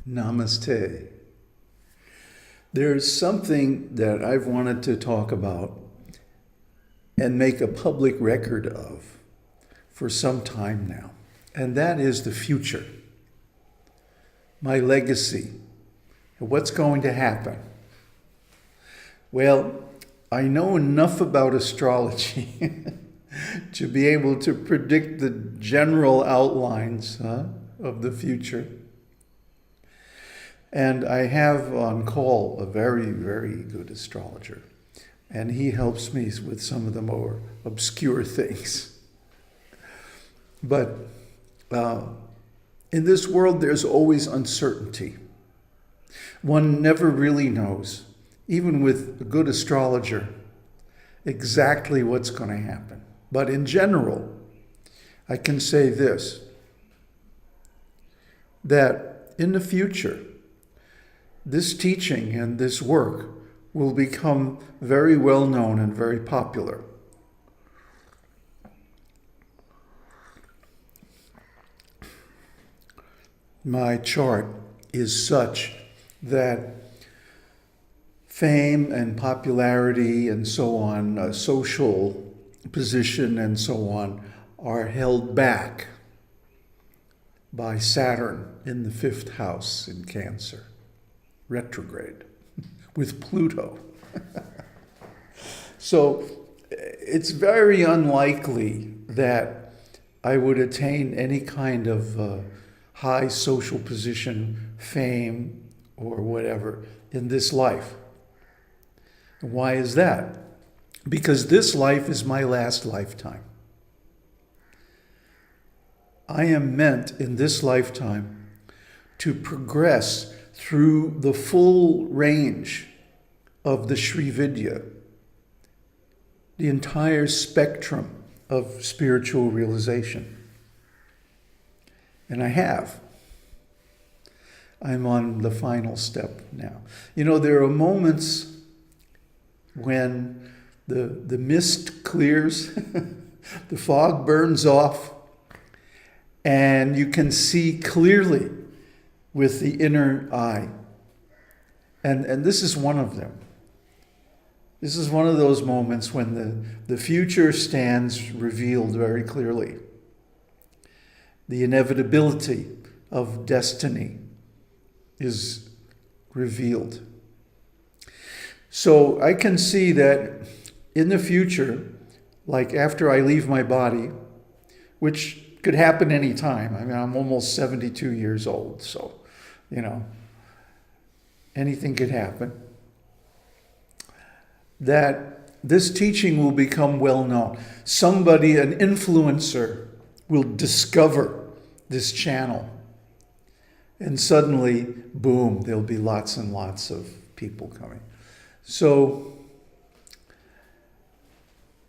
Namaste. There's something that I've wanted to talk about and make a public record of for some time now, and that is the future, my legacy, and what's going to happen. Well, I know enough about astrology to be able to predict the general outlines of the future. And I have on call a very, very good astrologer, and he helps me with some of the more obscure things. But in this world, there's always uncertainty. One never really knows, even with a good astrologer, exactly what's going to happen. But in general, I can say this, that in the future, this teaching and this work will become very well known and very popular. My chart is such that fame and popularity and so on, social position and so on, are held back by Saturn in the 5th house in Cancer, retrograde, with Pluto. So it's very unlikely that I would attain any kind of high social position, fame, or whatever in this life. Why is that? Because this life is my last lifetime. I am meant in this lifetime to progress through the full range of the Sri Vidya, the entire spectrum of spiritual realization. And I have. I'm on the final step now. You know, there are moments when the mist clears, the fog burns off, and you can see clearly with the inner eye. And this is one of them. This is one of those moments when the future stands revealed very clearly. The inevitability of destiny is revealed. So I can see that in the future, like after I leave my body, which could happen any time. I mean, I'm almost 72 years old, so, anything could happen. That this teaching will become well known. Somebody, an influencer, will discover this channel. And suddenly, boom, there'll be lots and lots of people coming. So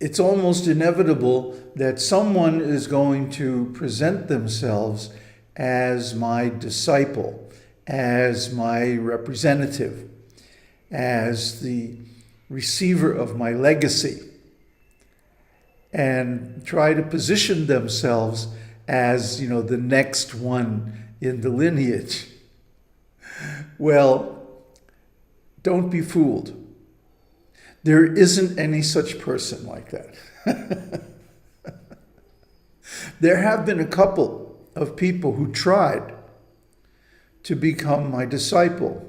it's almost inevitable that someone is going to present themselves as my disciple, as my representative, as the receiver of my legacy, and try to position themselves as, the next one in the lineage. Well, don't be fooled. There isn't any such person like that. There have been a couple of people who tried to become my disciple,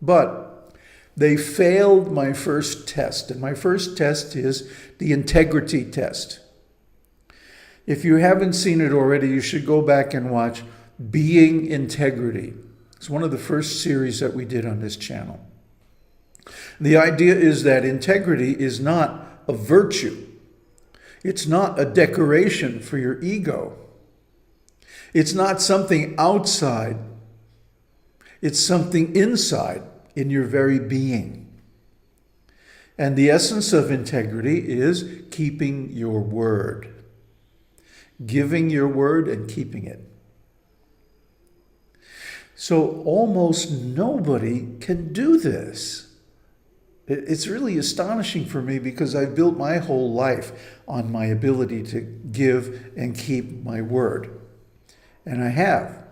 but they failed my first test. And my first test is the integrity test. If you haven't seen it already, you should go back and watch Being Integrity. It's one of the first series that we did on this channel. The idea is that integrity is not a virtue. It's not a decoration for your ego. It's not something outside. It's something inside in your very being. And the essence of integrity is keeping your word. Giving your word and keeping it. So almost nobody can do this. It's really astonishing for me because I've built my whole life on my ability to give and keep my word. And I have.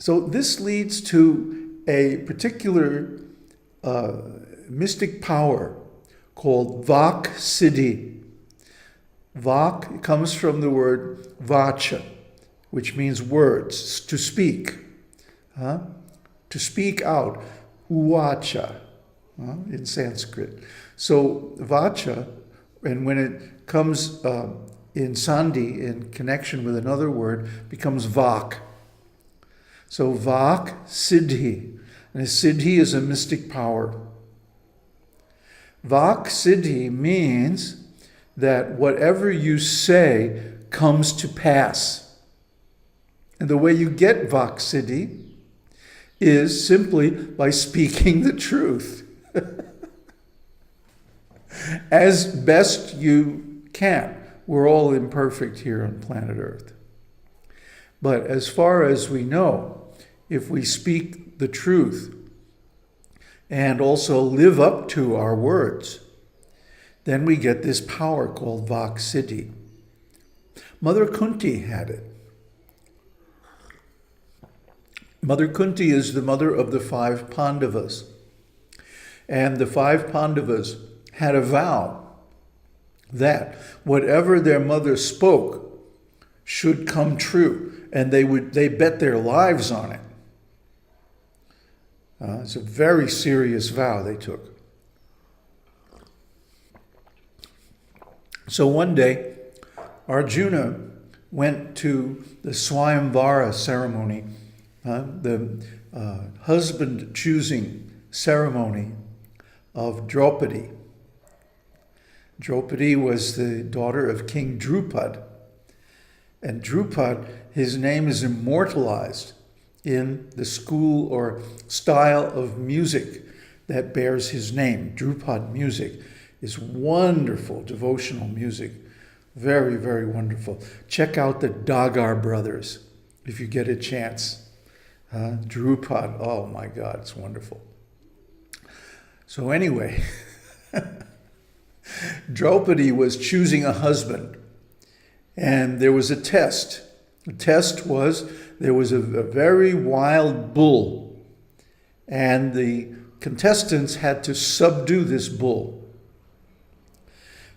So this leads to a particular mystic power called Vak Siddhi. Vak comes from the word vacha, which means words, to speak. To speak out, uvacha, in Sanskrit. So vacha, and when it comes in sandhi, in connection with another word, becomes vak. So vak siddhi, and a siddhi is a mystic power. Vak siddhi means that whatever you say comes to pass. And the way you get vak siddhi is simply by speaking the truth as best you can. We're all imperfect here on planet Earth. But as far as we know, if we speak the truth and also live up to our words, then we get this power called Vak Siddhi. Mother Kunti had it. Mother Kunti is the mother of the 5 Pandavas. And the 5 Pandavas had a vow that whatever their mother spoke should come true. And they bet their lives on it. It's a very serious vow they took. So one day, Arjuna went to the Swayamvara ceremony, the husband-choosing ceremony of Draupadi. Draupadi was the daughter of King Drupad. And Drupad, his name is immortalized in the school or style of music that bears his name. Drupad music is wonderful devotional music. Very, very wonderful. Check out the Dagar brothers if you get a chance. Drupad, oh my God, it's wonderful. So anyway, Draupadi was choosing a husband, and there was a test. The test was there was a very wild bull, and the contestants had to subdue this bull.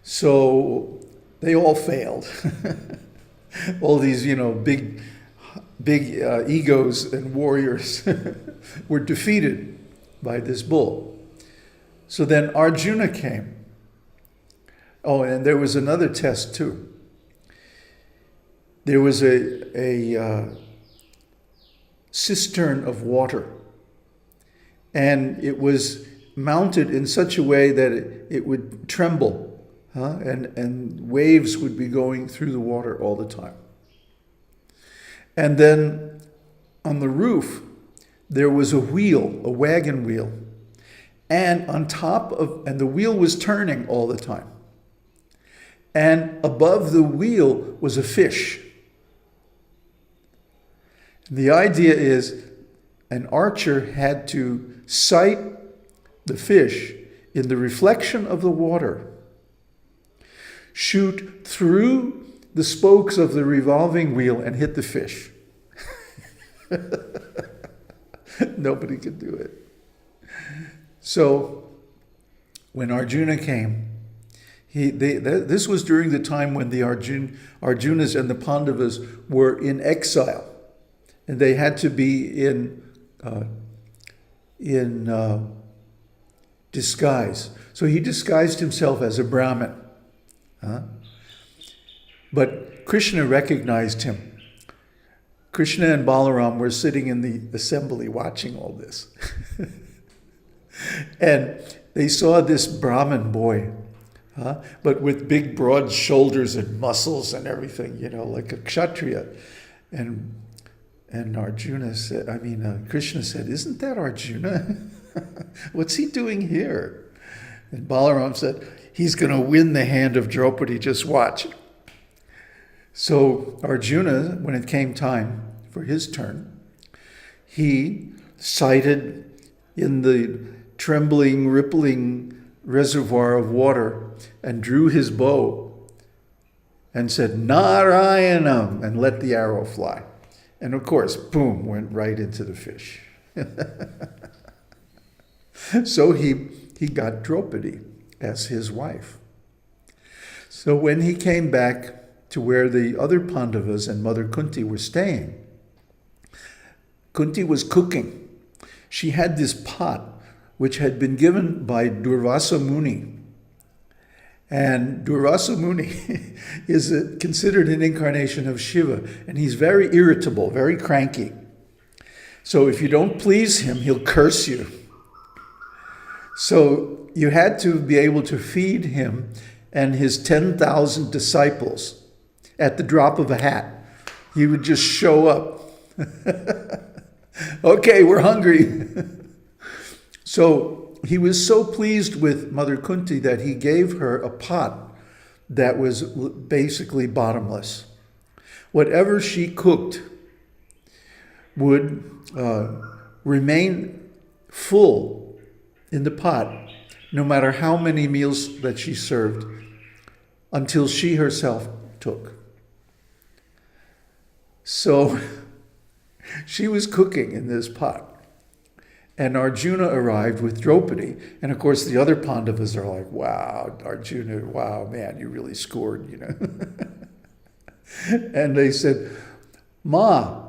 So they all failed. All these, big egos and warriors were defeated by this bull. So then Arjuna came. Oh, and there was another test too. There was a cistern of water, and it was mounted in such a way that it would tremble, and waves would be going through the water all the time. And then on the roof, there was a wheel, a wagon wheel, and on top of, and the wheel was turning all the time. And above the wheel was a fish. The idea is an archer had to sight the fish in the reflection of the water, shoot through the spokes of the revolving wheel and hit the fish. Nobody could do it. So when Arjuna came, this was during the time when the Arjunas and the Pandavas were in exile, and they had to be in disguise. So he disguised himself as a Brahmin. But Krishna recognized him. Krishna and Balaram were sitting in the assembly watching all this. And they saw this Brahmin boy, but with big broad shoulders and muscles and everything, like a Kshatriya. And Krishna said, "Isn't that Arjuna? What's he doing here?" And Balaram said, "He's going to win the hand of Draupadi, just watch." So Arjuna, when it came time for his turn, he sighted in the trembling, rippling reservoir of water and drew his bow and said, "Narayanam," and let the arrow fly. And of course, boom, went right into the fish. So he got Draupadi as his wife. So when he came back to where the other Pandavas and Mother Kunti were staying, Kunti was cooking. She had this pot which had been given by Durvasa Muni. And Durvasa Muni is considered an incarnation of Shiva, and he's very irritable, very cranky. So if you don't please him, he'll curse you. So you had to be able to feed him and his 10,000 disciples at the drop of a hat. He would just show up. Okay, we're hungry. So he was so pleased with Mother Kunti that he gave her a pot that was basically bottomless. Whatever she cooked would remain full in the pot, no matter how many meals that she served, until she herself took. So she was cooking in this pot. And Arjuna arrived with Draupadi. And of course, the other Pandavas are like, wow, Arjuna, wow, man, you really scored, you know. And they said, Ma,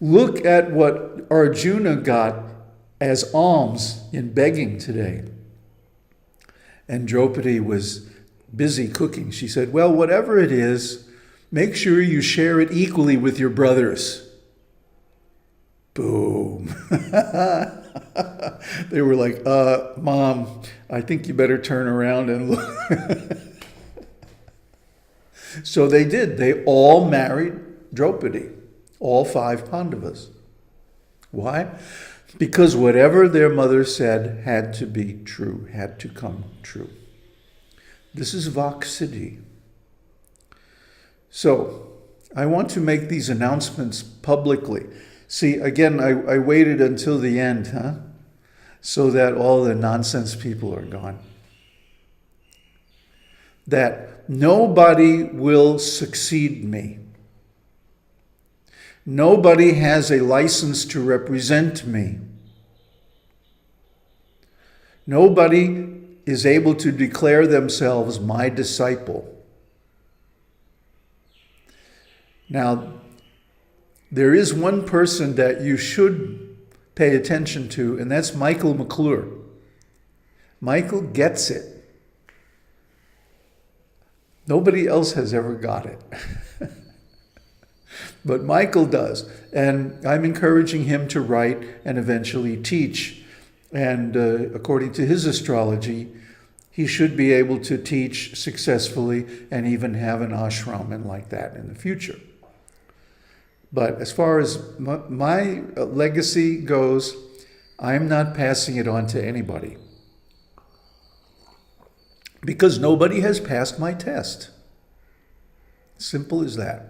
look at what Arjuna got as alms in begging today. And Draupadi was busy cooking. She said, well, whatever it is, make sure you share it equally with your brothers. Boom. They were like, Mom, I think you better turn around and look. So they did. They all married Draupadi, all 5 Pandavas. Why? Because whatever their mother said had to be true, had to come true. This is Vaksiddhi. So I want to make these announcements publicly. See, again, I waited until the end, so that all the nonsense people are gone. That nobody will succeed me. Nobody has a license to represent me. Nobody is able to declare themselves my disciple. Now, there is one person that you should pay attention to, and that's Michael McClure. Michael gets it. Nobody else has ever got it. But Michael does. And I'm encouraging him to write and eventually teach. And according to his astrology, he should be able to teach successfully and even have an ashram and like that in the future. But as far as my legacy goes, I'm not passing it on to anybody. Because nobody has passed my test. Simple as that.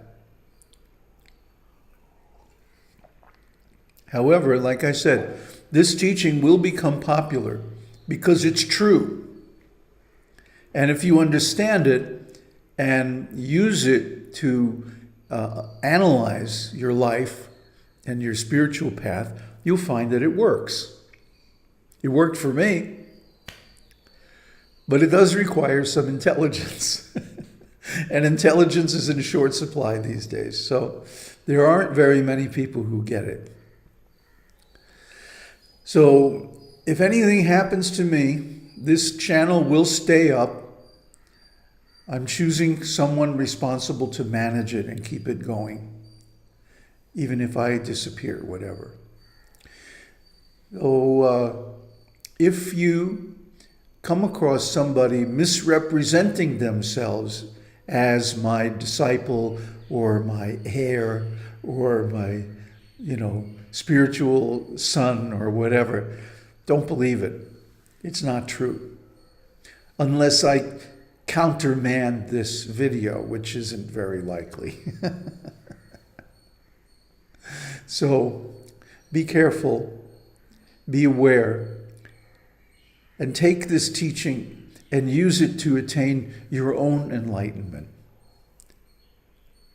However, like I said, this teaching will become popular because it's true. And if you understand it and use it to analyze your life and your spiritual path, you'll find that it works. It worked for me, but it does require some intelligence. And intelligence is in short supply these days. So there aren't very many people who get it. So if anything happens to me, this channel will stay up. I'm choosing someone responsible to manage it and keep it going, even if I disappear, whatever. So if you come across somebody misrepresenting themselves as my disciple or my heir or my, spiritual son or whatever, don't believe it. It's not true. Unless I countermand this video, which isn't very likely. So be careful, be aware, and take this teaching and use it to attain your own enlightenment.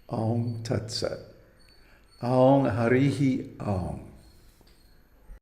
Om Tat Sat. Aung Harihi Aung.